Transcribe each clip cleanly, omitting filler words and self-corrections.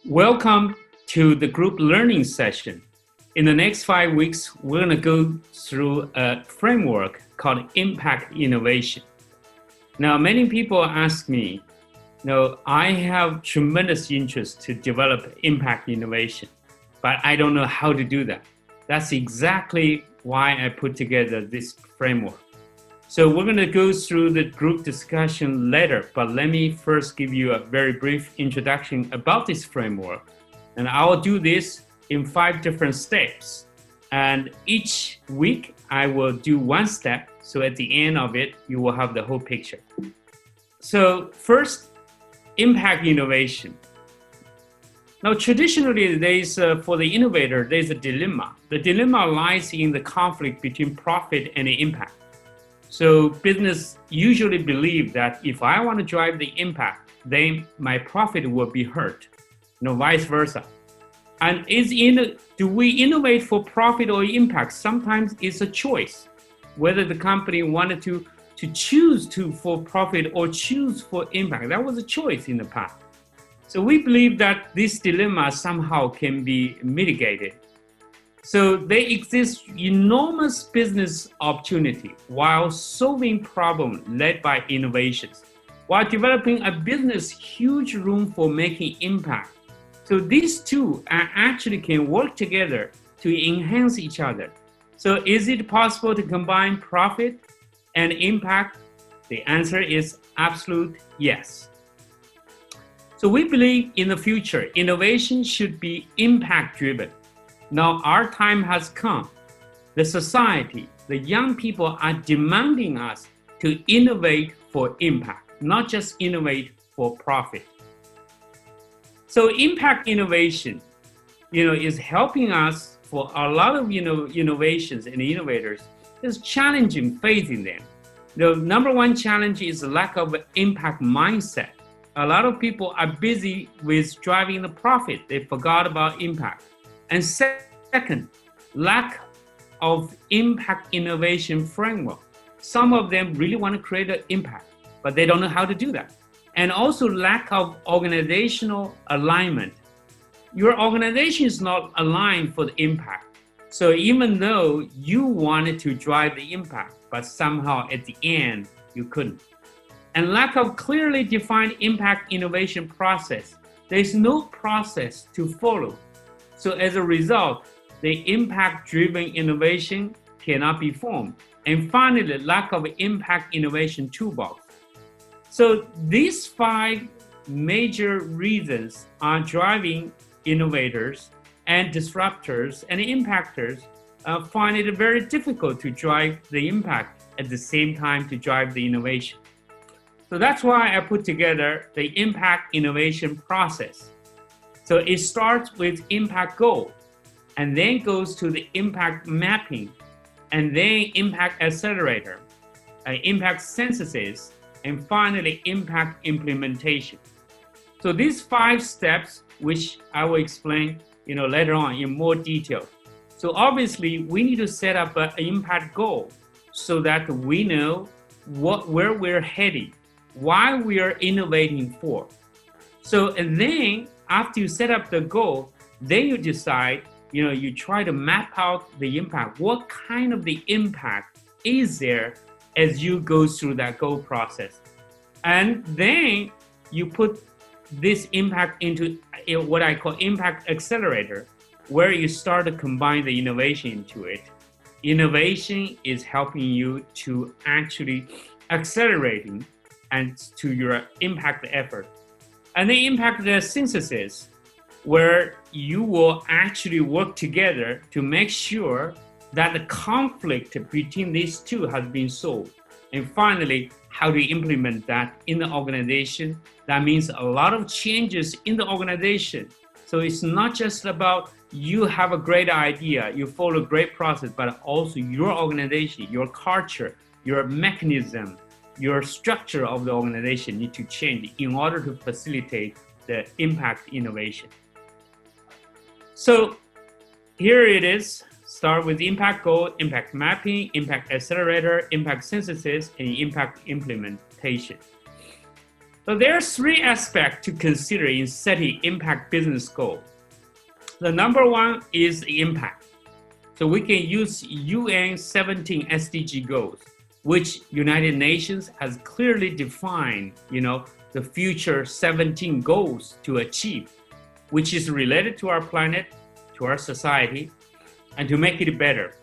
Welcome to the group learning session. In the next 5 weeks, we're going to go through a framework called impact innovation. Now, many people ask me, I have tremendous interest to develop impact innovation, but I don't know how to do that. That's exactly why I put together this framework. So we're going to go through the group discussion later, but let me first give you a very brief introduction about this framework. And I will do this in 5 different steps. And each week I will do one step. So at the end of it, you will have the whole picture. So first, impact innovation. Now, traditionally, for the innovator, there's a dilemma. The dilemma lies in the conflict between profit and impact. So business usually believe that if I want to drive the impact, then my profit will be hurt, vice versa. And do we innovate for profit or impact? Sometimes it's a choice, whether the company wanted to choose for profit or choose for impact. That was a choice in the past. So we believe that this dilemma somehow can be mitigated. So there exists enormous business opportunity while solving problems led by innovations, while developing a business huge room for making impact. So these two actually can work together to enhance each other. So is it possible to combine profit and impact? The answer is absolute yes. So we believe in the future, innovation should be impact driven. Now our time has come. The society, the young people are demanding us to innovate for impact, not just innovate for profit. So impact innovation, is helping us for a lot of, innovations and innovators. It's challenging facing them. The number one challenge is the lack of impact mindset. A lot of people are busy with driving the profit. They forgot about impact. And second, lack of impact innovation framework. Some of them really want to create an impact, but they don't know how to do that. And also lack of organizational alignment. Your organization is not aligned for the impact. So even though you wanted to drive the impact, but somehow at the end, you couldn't. And lack of clearly defined impact innovation process. There's no process to follow. So as a result, the impact-driven innovation cannot be formed. And finally, lack of impact innovation toolbox. So these 5 major reasons are driving innovators and disruptors and impactors find it very difficult to drive the impact at the same time to drive the innovation. So that's why I put together the impact innovation process. So it starts with impact goal, and then goes to the impact mapping, and then impact accelerator, impact synthesis, and finally impact implementation. So these 5 steps, which I will explain, later on in more detail. So obviously we need to set up an impact goal so that we know where we're heading, why we are innovating for. So and then after you set up the goal, then you decide, you try to map out the impact. What kind of the impact is there as you go through that goal process? And then you put this impact into what I call impact accelerator, where you start to combine the innovation into it. Innovation is helping you to actually accelerating and to your impact effort. And then impact the synthesis, where you will actually work together to make sure that the conflict between these two has been solved. And finally, how to implement that in the organization. That means a lot of changes in the organization. So it's not just about you have a great idea, you follow a great process, but also your organization, your culture, your mechanism, your structure of the organization need to change in order to facilitate the impact innovation. So here it is. Start with impact goal, impact mapping, impact accelerator, impact synthesis, and impact implementation. So there are three aspects to consider in setting impact business goal. The number one is the impact. So we can use UN 17 SDG goals, which United Nations has clearly defined, the future 17 goals to achieve, which is related to our planet, to our society, and to make it better.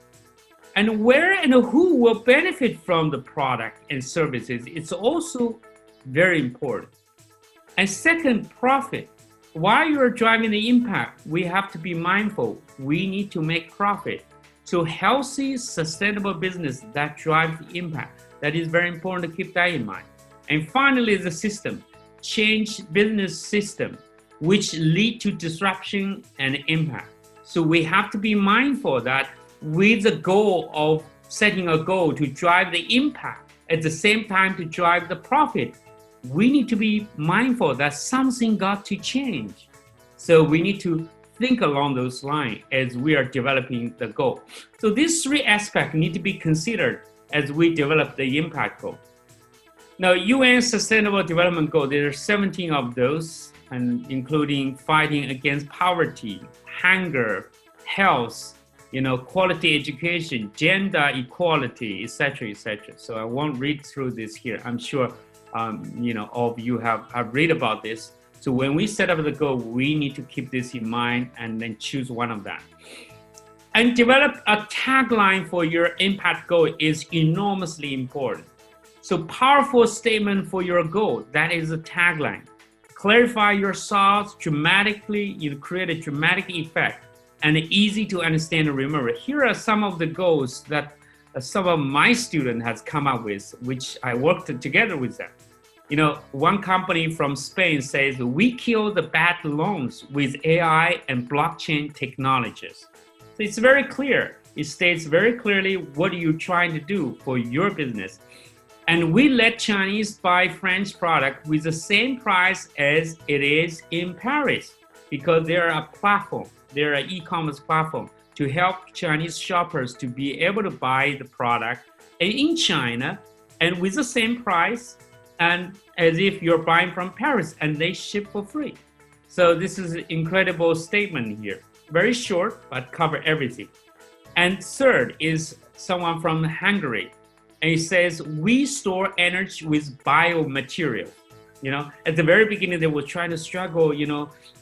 And where and who will benefit from the product and services, it's also very important. And second, profit. While you're driving the impact, we have to be mindful. We need to make profit. So healthy, sustainable business that drives the impact. That is very important to keep that in mind. And finally, the system. Change business system, which lead to disruption and impact. So we have to be mindful that with the goal of setting a goal to drive the impact, at the same time to drive the profit, we need to be mindful that something got to change. So we need to think along those lines as we are developing the goal. So these three aspects need to be considered as we develop the impact goal. Now, UN Sustainable Development Goal, there are 17 of those, and including fighting against poverty, hunger, health, quality education, gender equality, etc., etc. So I won't read through this here. I'm sure all of you have read about this. So when we set up the goal, we need to keep this in mind and then choose one of them. And develop a tagline for your impact goal is enormously important. So powerful statement for your goal, that is a tagline. Clarify your thoughts dramatically, create a dramatic effect and easy to understand and remember. Here are some of the goals that some of my students has come up with, which I worked together with them. One company from Spain says, we kill the bad loans with AI and blockchain technologies. So it's very clear. It states very clearly what you're trying to do for your business. And we let Chinese buy French product with the same price as it is in Paris, because they're a platform, they're an e-commerce platform to help Chinese shoppers to be able to buy the product in China and with the same price and as if you're buying from Paris and they ship for free. So this is an incredible statement here. Very short, but cover everything. And third is someone from Hungary. And he says, we store energy with biomaterials. At the very beginning, they were trying to struggle,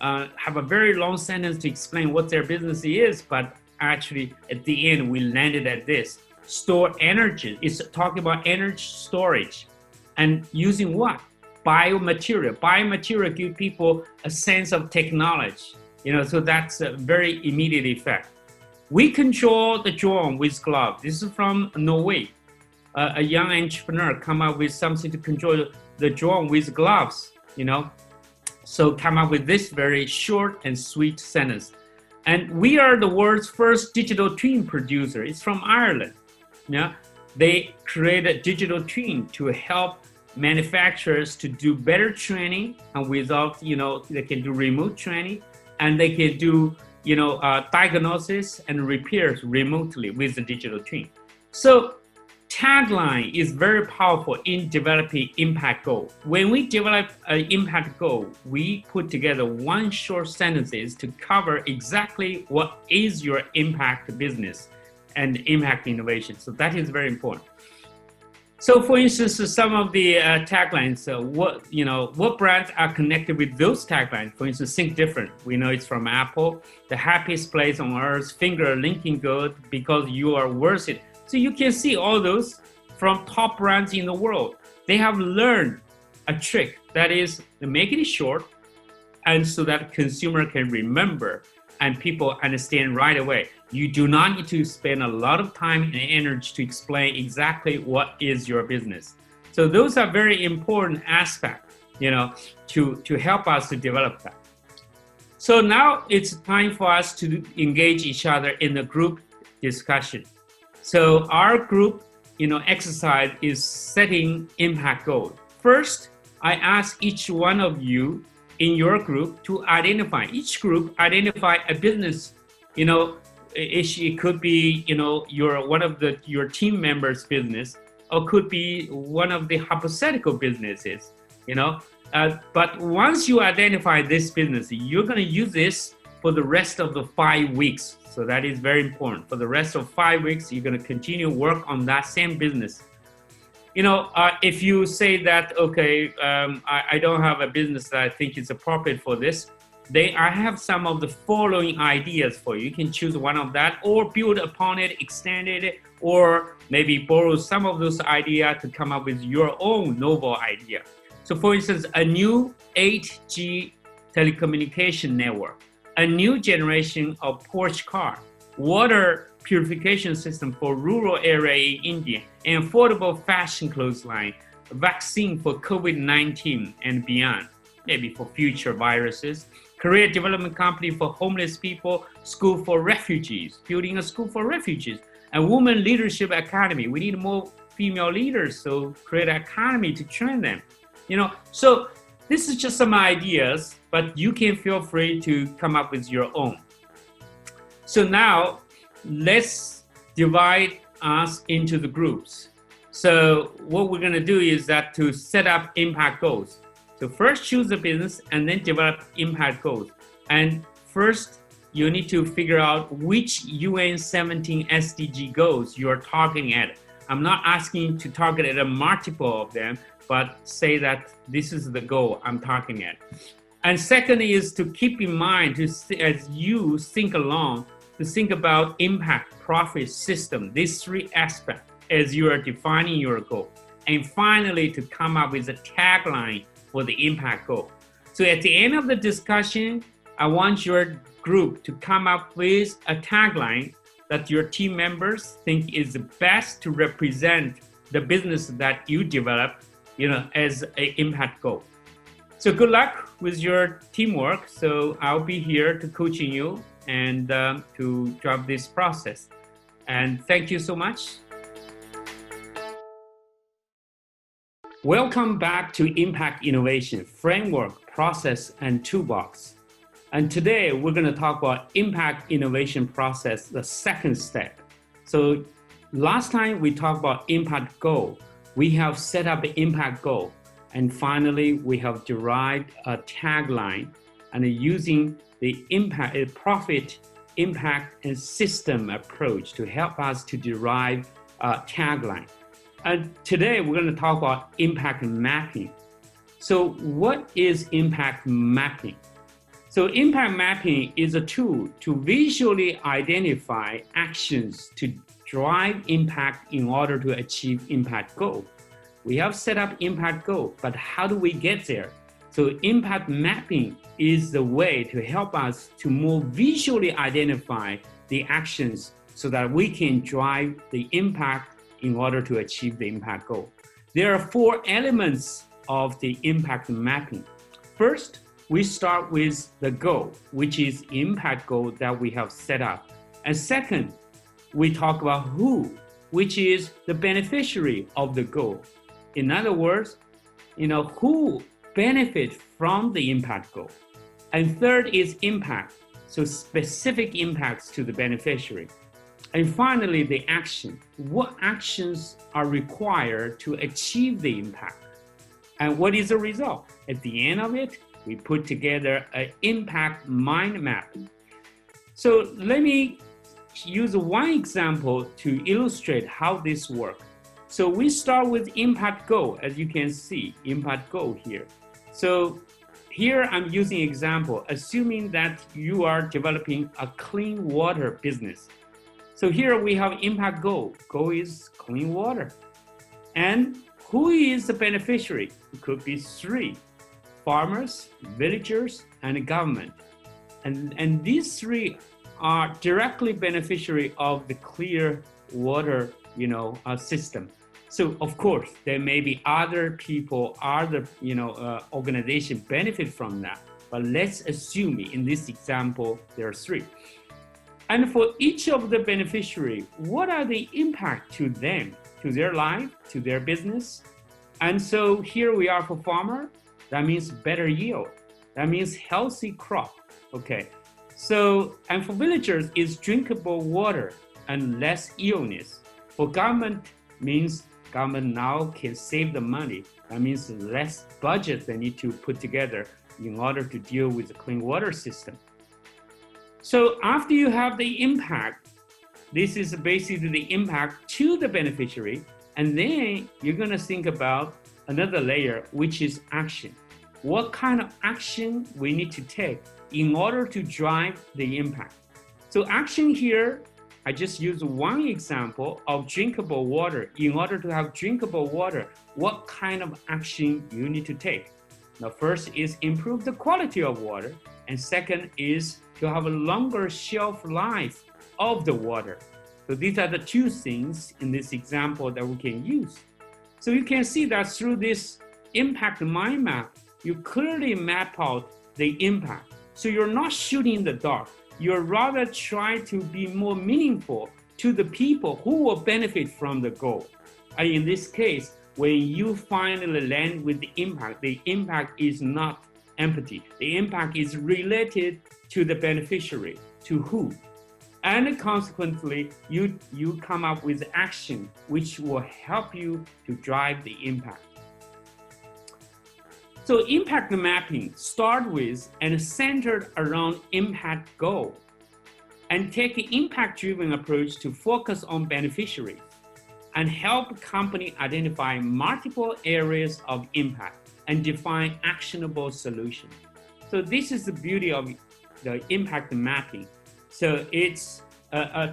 have a very long sentence to explain what their business is. But actually, at the end, we landed at this. Store energy. It's talking about energy storage. And using what? Biomaterial. Biomaterial give people a sense of technology. So that's a very immediate effect. We control the drone with gloves. This is from Norway. A young entrepreneur come up with something to control the drone with gloves, So come up with this very short and sweet sentence. And we are the world's first digital twin producer. It's from Ireland. They create a digital twin to help manufacturers to do better training, and without, they can do remote training, and they can do, diagnosis and repairs remotely with the digital twin. So tagline is very powerful in developing impact goal. When we develop an impact goal, we put together one short sentences to cover exactly what is your impact business and impact innovation. So that is very important. So for instance, some of the taglines, what brands are connected with those taglines? For instance, think different. We know it's from Apple, the happiest place on earth, finger linking good because you are worth it. So you can see all those from top brands in the world. They have learned a trick, that is to make it short and so that consumer can remember and people understand right away. You do not need to spend a lot of time and energy to explain exactly what is your business. So those are very important aspects, to help us to develop that. So now it's time for us to engage each other in the group discussion. So our group, exercise is setting impact goals. First, I ask each one of you in your group to identify a business, it could be, your team members' business, or could be one of the hypothetical businesses, But once you identify this business, you're going to use this for the rest of the 5 weeks. So that is very important. For the rest of 5 weeks, you're going to continue work on that same business. If you say that, okay, I don't have a business that I think is appropriate for this, I have some of the following ideas for you. You can choose one of that or build upon it, extend it, or maybe borrow some of those ideas to come up with your own novel idea. So for instance, a new 8G telecommunication network, a new generation of Porsche car, water purification system for rural area in India, an affordable fashion clothesline, a vaccine for COVID-19 and beyond, maybe for future viruses, career development company for homeless people, school for refugees, building a school for refugees, a women leadership academy. We need more female leaders, so create an academy to train them. So this is just some ideas, but you can feel free to come up with your own. So now let's divide us into the groups. So what we're going to do is that to set up impact goals. So first choose a business and then develop impact goals. And first you need to figure out which UN 17 SDG goals you are targeting at. I'm not asking to target at a multiple of them, but say that this is the goal I'm targeting at. And second is to keep in mind, as you think along, to think about impact, profit, system, these three aspects as you are defining your goal. And finally, to come up with a tagline for the impact goal. So at the end of the discussion, I want your group to come up with a tagline that your team members think is the best to represent the business that you develop, as an impact goal. So good luck with your teamwork. So I'll be here to coaching you and to drive this process. And thank you so much. Welcome back to Impact Innovation Framework, Process, and Toolbox. And today we're going to talk about impact innovation process, the second step. So last time we talked about impact goal. We have set up an impact goal. And finally, we have derived a tagline and using the impact, profit, impact, and system approach to help us to derive a tagline. And today we're going to talk about impact mapping. So what is impact mapping? So impact mapping is a tool to visually identify actions to drive impact in order to achieve impact goal. We have set up impact goal, but how do we get there? So impact mapping is the way to help us to more visually identify the actions so that we can drive the impact in order to achieve the impact goal. There are 4 elements of the impact mapping. First, we start with the goal, which is impact goal that we have set up. And second, we talk about who, which is the beneficiary of the goal. In other words, who benefit from the impact goal. And third is impact, so specific impacts to the beneficiary. And finally, the action. What actions are required to achieve the impact? And what is the result? At the end of it, we put together an impact mind map. So let me use one example to illustrate how this works. So we start with impact goal, as you can see, impact goal here. So here I'm using example, assuming that you are developing a clean water business. So here we have impact goal. Goal is clean water. And who is the beneficiary? It could be 3, farmers, villagers, and government. And these 3 are directly beneficiary of the clear water, system. So of course, there may be other people, other organization benefit from that. But let's assume in this example, there are 3. And for each of the beneficiary, what are the impact to them, to their life, to their business? And so here we are for farmer, that means better yield. That means healthy crop, okay? So, and for villagers, it's drinkable water and less illness. For government means government now can save the money. That means less budget they need to put together in order to deal with the clean water system. So after you have the impact, this is basically the impact to the beneficiary, and then you're going to think about another layer, which is action. What kind of action we need to take in order to drive the impact? So action here, I just use one example of drinkable water. In order to have drinkable water, what kind of action you need to take? Now, first is improve the quality of water, and second is to have a longer shelf life of the water. So these are the two things in this example that we can use. So you can see that through this impact mind map, you clearly map out the impact. So you're not shooting in the dark. You're rather trying to be more meaningful to the people who will benefit from the goal. And in this case, when you finally land with the impact is not empty. The impact is related to the beneficiary, to who. And consequently, you come up with action which will help you to drive the impact. So impact mapping start with and centered around impact goal, and take an impact-driven approach to focus on beneficiaries and help company identify multiple areas of impact and define actionable solutions. So this is the beauty of the impact mapping. So it's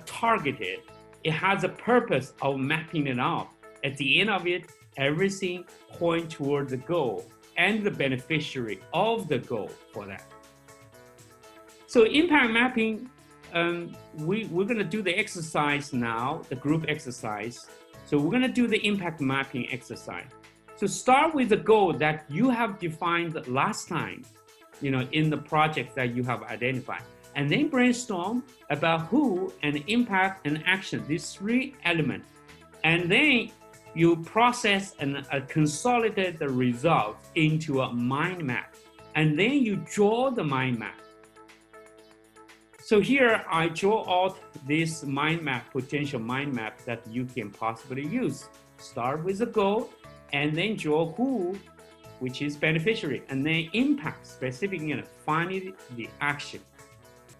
targeted. It has a purpose of mapping it out. At the end of it, everything points toward the goal and the beneficiary of the goal for that. So impact mapping, we're going to do the exercise now, the group exercise. So we're going to do the impact mapping exercise. So start with the goal that you have defined last time, in the project that you have identified. And then brainstorm about who and impact and action, these three elements. And then you process and consolidate the results into a mind map. And then you draw the mind map. So here I draw out this mind map, potential mind map that you can possibly use. Start with the goal and then draw who, which is beneficiary, and then impact, specific, finding the action.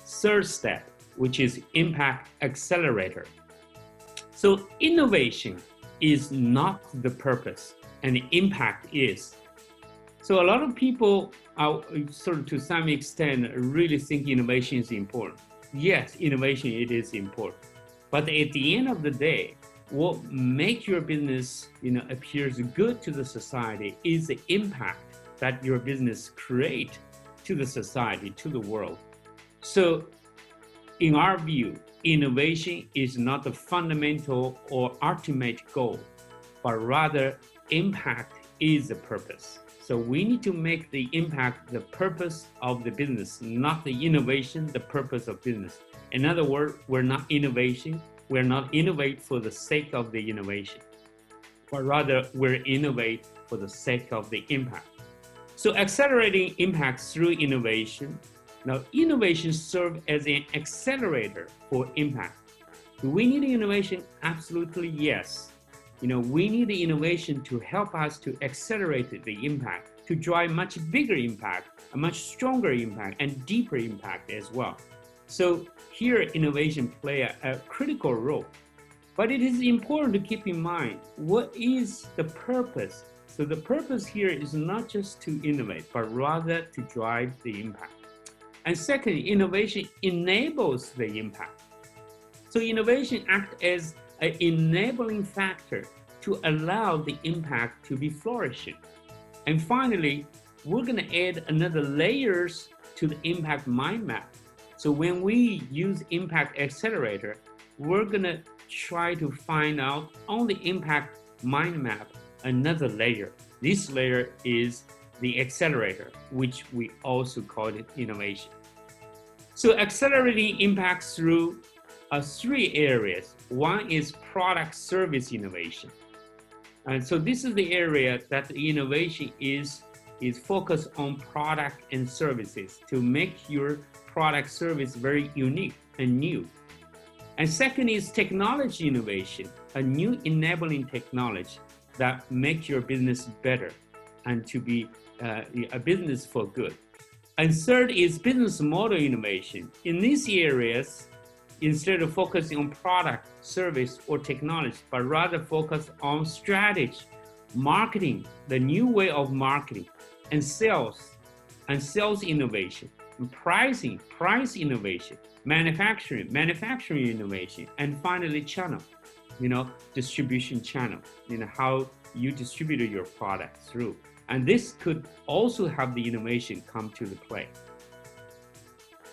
Third step, which is impact accelerator. So innovation is not the purpose, and impact is. So a lot of people are sort of, to some extent, really think innovation is important. Yes, innovation, it is important. But at the end of the day, what makes your business, appears good to the society is the impact that your business create to the society, to the world. So in our view, innovation is not the fundamental or ultimate goal, but rather impact is the purpose. So we need to make the impact the purpose of the business, not the innovation, the purpose of business. In other words, we're not innovate for the sake of the innovation, but rather we're innovate for the sake of the impact. So accelerating impact through innovation. Now, innovation serves as an accelerator for impact. Do we need innovation? Absolutely yes. We need the innovation to help us to accelerate the impact, to drive much bigger impact, a much stronger impact, and deeper impact as well. So here, innovation plays a critical role. But it is important to keep in mind, what is the purpose? So the purpose here is not just to innovate, but rather to drive the impact. And second, innovation enables the impact. So innovation acts as an enabling factor to allow the impact to be flourishing. And finally, we're going to add another layers to the impact mind map. So when we use impact accelerator, we're going to try to find out on the impact mind map another layer. This layer is the accelerator, which we also call it innovation. So accelerating impact through three areas. One is product service innovation. And so this is the area that the innovation is focused on product and services to make your product service very unique and new. And second is technology innovation, a new enabling technology. that make your business better and to be a business for good. And third is business model innovation. In these areas, instead of focusing on product, service, or technology, but rather focus on strategy, marketing, the new way of marketing, and sales innovation, and pricing, price innovation, manufacturing innovation, and finally channel, distribution channel, how you distribute your product through. And this could also have the innovation come to the play.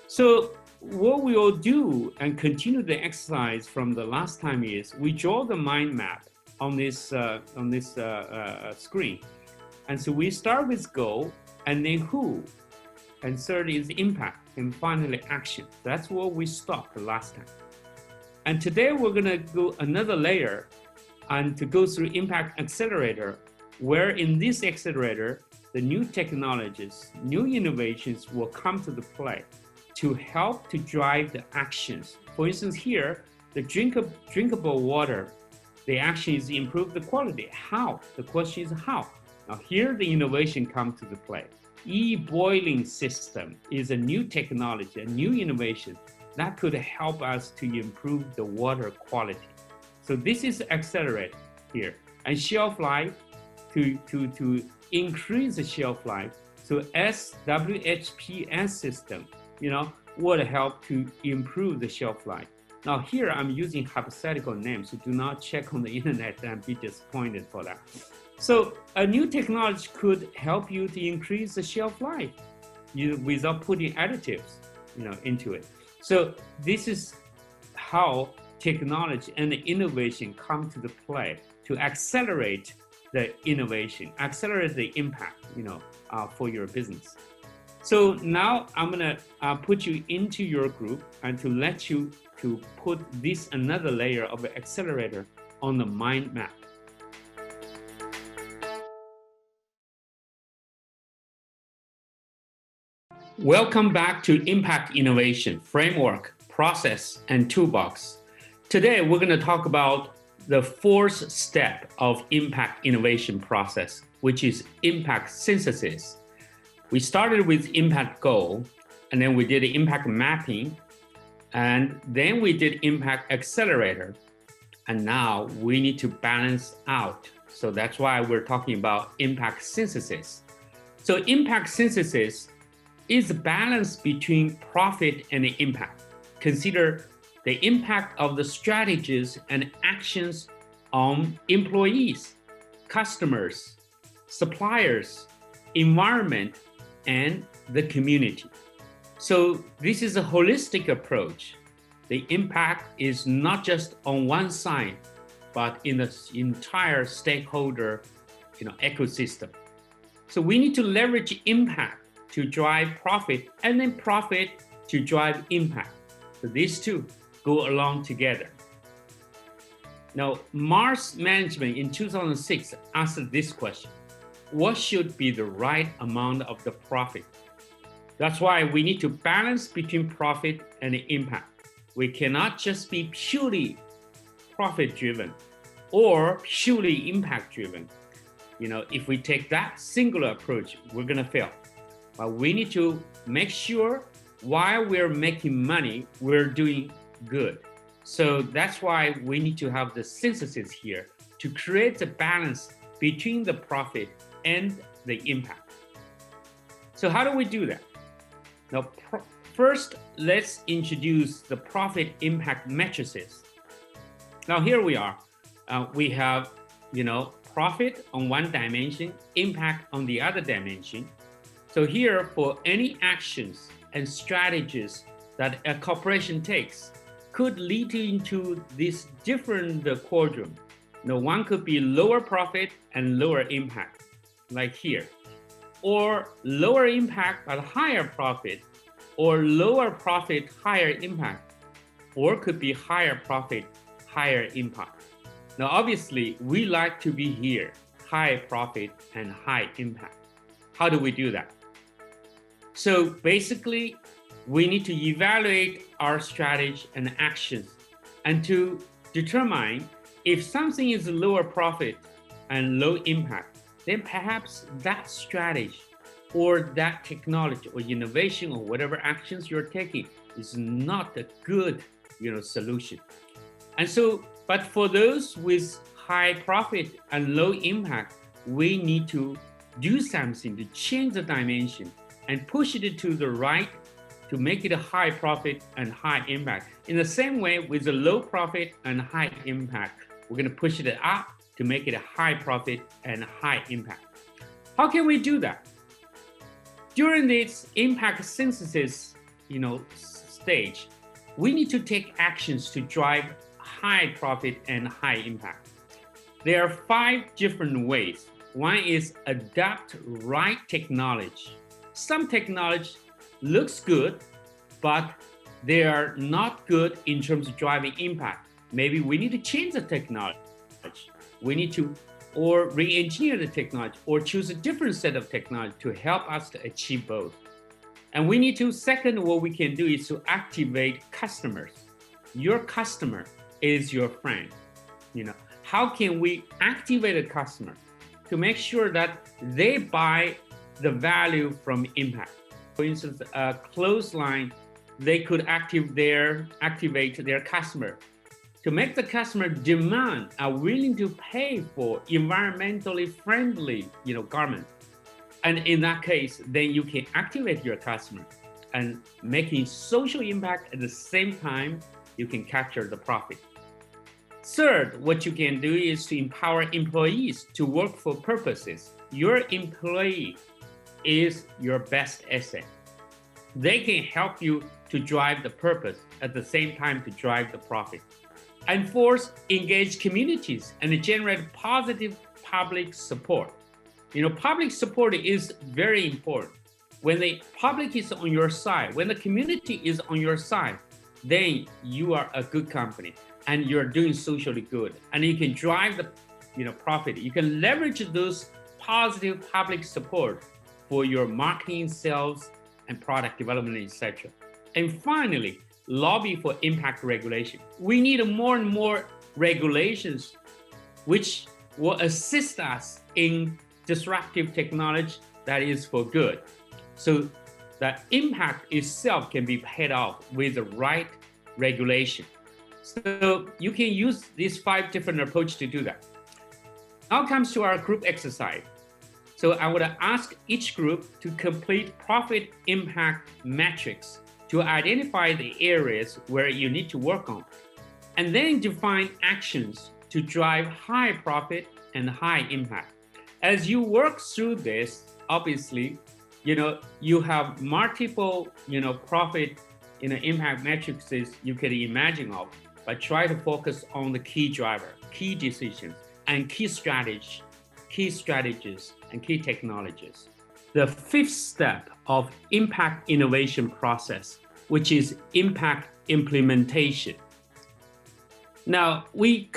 So what we will do and continue the exercise from the last time is we draw the mind map on this screen. And so we start with goal, and then who, and third is impact, and finally action. That's where we stopped the last time. And today we're gonna go another layer and to go through impact accelerator, where in this accelerator, the new technologies, new innovations will come to the play to help to drive the actions. For instance, here, the drinkable water, the action is improve the quality. How? The question is how? Now here the innovation comes to the play. E-boiling system is a new technology, a new innovation that could help us to improve the water quality. So this is accelerate here. And shelf life, to increase the shelf life. So WHPS system, would help to improve the shelf life. Now here I'm using hypothetical names, so do not check on the internet and be disappointed for that. So a new technology could help you to increase the shelf life without putting additives into it. So this is how technology and the innovation come to the play to accelerate the innovation, accelerate the impact, for your business. So now I'm gonna put you into your group and to let you to put this another layer of the accelerator on the mind map. Welcome back to Impact Innovation Framework, Process, and Toolbox. Today we're gonna talk about the fourth step of impact innovation process, which is impact synthesis. We started with impact goal, and then we did impact mapping, and then we did impact accelerator, and now we need to balance out. So that's why we're talking about impact synthesis. So impact synthesis is the balance between profit and impact. Consider the impact of the strategies and actions on employees, customers, suppliers, environment, and the community. So this is a holistic approach. The impact is not just on one side, but in the entire stakeholder ecosystem. So we need to leverage impact to drive profit, and then profit to drive impact. So these two go along together. Now, Mars Management in 2006 asked this question: what should be the right amount of the profit? That's why we need to balance between profit and impact. We cannot just be purely profit-driven or purely impact-driven. If we take that singular approach, we're gonna fail. But we need to make sure while we're making money, we're doing good. So that's why we need to have the synthesis here to create the balance between the profit and the impact. So how do we do that? Now, first, let's introduce the profit impact matrices. Now here we are. We have, profit on one dimension, impact on the other dimension. So here, for any actions and strategies that a corporation takes, could lead into this different quadrant. One could be lower profit and lower impact, like here, or lower impact but higher profit, or lower profit, higher impact, or could be higher profit, higher impact. Now, obviously, we like to be here, high profit and high impact. How do we do that? So basically, we need to evaluate our strategy and actions and to determine if something is lower profit and low impact, then perhaps that strategy or that technology or innovation or whatever actions you're taking is not a good, solution. And so, but for those with high profit and low impact, we need to do something to change the dimension and push it to the right to make it a high profit and high impact. In the same way, with the low profit and high impact, we're going to push it up to make it a high profit and high impact. How can we do that? During this impact synthesis, stage, we need to take actions to drive high profit and high impact. There are 5 different ways. One is adopt right technology. Some technology looks good, but they are not good in terms of driving impact. Maybe we need to change the technology. We need to or re-engineer the technology or choose a different set of technology to help us to achieve both. And we need to, second, what we can do is to activate customers. Your customer is your friend. How can we activate a customer to make sure that they buy the value from impact? For instance, a clothesline, they could activate their customer to make the customer demand are willing to pay for environmentally friendly, garment. And in that case, then you can activate your customer and making social impact at the same time, you can capture the profit. Third, what you can do is to empower employees to work for purposes. Your employee is your best asset. They can help you to drive the purpose at the same time to drive the profit. And fourth, engage communities and generate positive public support. Public support is very important. When the public is on your side, when the community is on your side, then you are a good company and you're doing socially good. And you can drive the profit. You can leverage those positive public support for your marketing, sales, and product development, etc. And finally, lobby for impact regulation. We need more and more regulations which will assist us in disruptive technology that is for good, so that impact itself can be paid off with the right regulation. So you can use these 5 different approaches to do that. Now comes to our group exercise. So I would ask each group to complete profit impact metrics to identify the areas where you need to work on, and then define actions to drive high profit and high impact. As you work through this, obviously, you have multiple, profit, impact matrices you can imagine of, but try to focus on the key driver, key decisions, and key strategies, and key technologies. The 5th step of impact innovation process, which is impact implementation. Now, we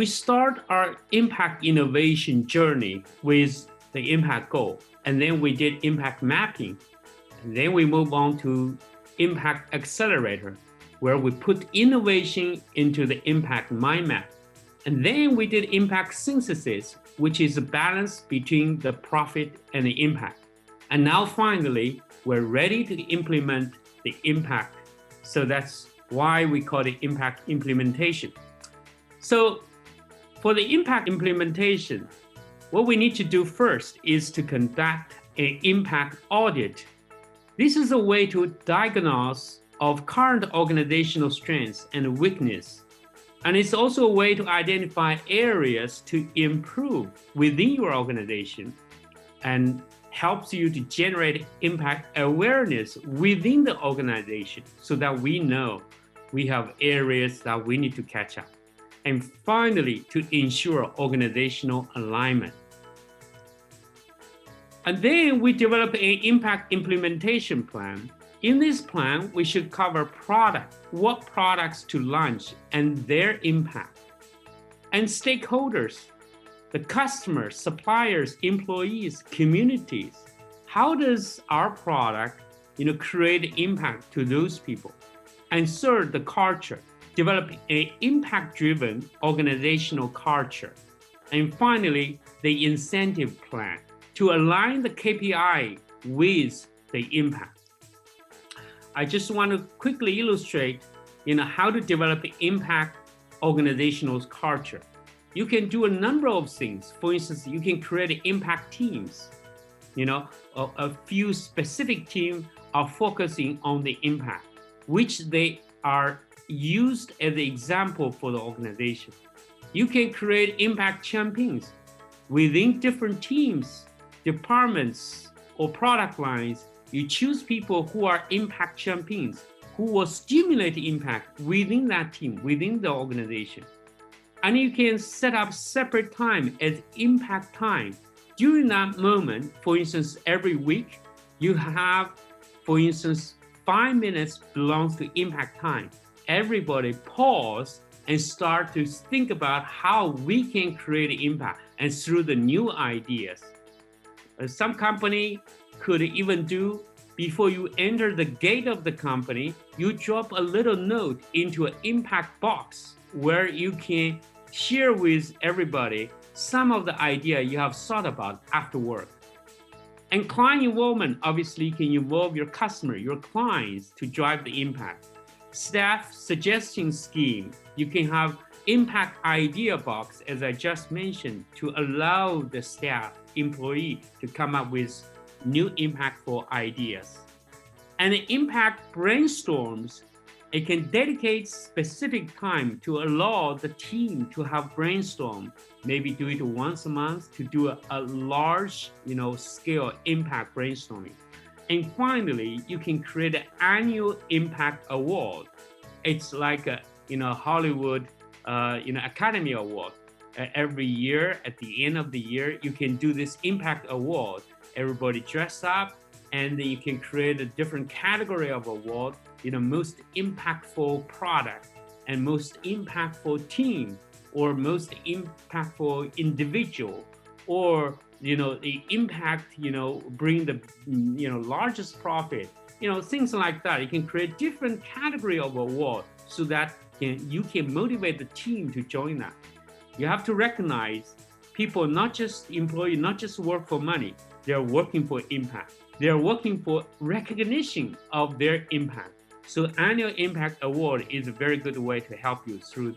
start our impact innovation journey with the impact goal, and then we did impact mapping, and then we move on to impact accelerator, where we put innovation into the impact mind map. And then we did impact synthesis, which is a balance between the profit and the impact. And now finally, we're ready to implement the impact. So that's why we call it impact implementation. So for the impact implementation, what we need to do first is to conduct an impact audit. This is a way to diagnose of current organizational strengths and weakness. And it's also a way to identify areas to improve within your organization and helps you to generate impact awareness within the organization so that we know we have areas that we need to catch up. And finally, to ensure organizational alignment. And then we develop an impact implementation plan. In this plan, we should cover what products to launch and their impact, and stakeholders, the customers, suppliers, employees, communities. How does our product, create impact to those people? And third, the culture, develop an impact-driven organizational culture. And finally, the incentive plan to align the KPI with the impact. I just want to quickly illustrate, how to develop impact organizational culture. You can do a number of things. For instance, you can create impact teams. A few specific teams are focusing on the impact, which they are used as an example for the organization. You can create impact champions within different teams, departments, or product lines. You choose people who are impact champions, who will stimulate impact within that team, within the organization. And you can set up separate time as impact time. During that moment, for instance, every week, you have, for instance, 5 minutes belongs to impact time. Everybody pause and start to think about how we can create impact and through the new ideas. Some company could even do, before you enter the gate of the company, you drop a little note into an impact box where you can share with everybody some of the idea you have thought about after work. And client involvement, obviously, can involve your customer, your clients to drive the impact. Staff suggestion scheme, you can have impact idea box, as I just mentioned, to allow the staff, employee to come up with new impactful ideas. And the impact brainstorms, it can dedicate specific time to allow the team to have brainstorm, maybe do it once a month to do a large, scale impact brainstorming. And finally, you can create an annual impact award. It's like a, Hollywood, Academy Award. Every year, at the end of the year, you can do this impact award. Everybody dress up, and then you can create a different category of award, most impactful product and most impactful team, or most impactful individual, or the impact, bring the largest profit, things like that. You can create different category of award so that you can motivate the team to join that. You have to recognize people, not just employees, not just work for money. They're working for impact. They're working for recognition of their impact. So annual impact award is a very good way to help you through.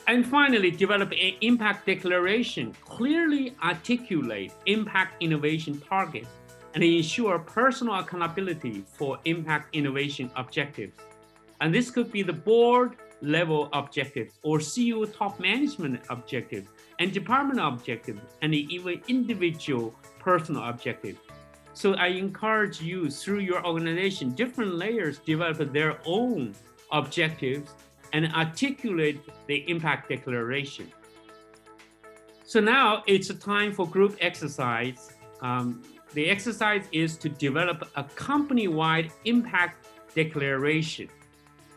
And finally, develop an impact declaration. Clearly articulate impact innovation targets and ensure personal accountability for impact innovation objectives. And this could be the board level objectives or CEO top management objectives and department objectives and even individual personal objectives. So I encourage you through your organization, different layers develop their own objectives and articulate the impact declaration. So now it's a time for group exercise. The exercise is to develop a company-wide impact declaration.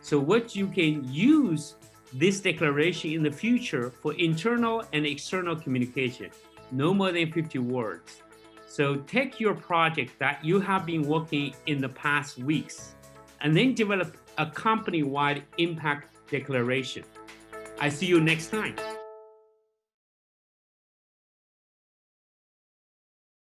So what you can use this declaration in the future for internal and external communication, no more than 50 words. So take your project that you have been working in the past weeks and then develop a company-wide impact declaration. I see you next time.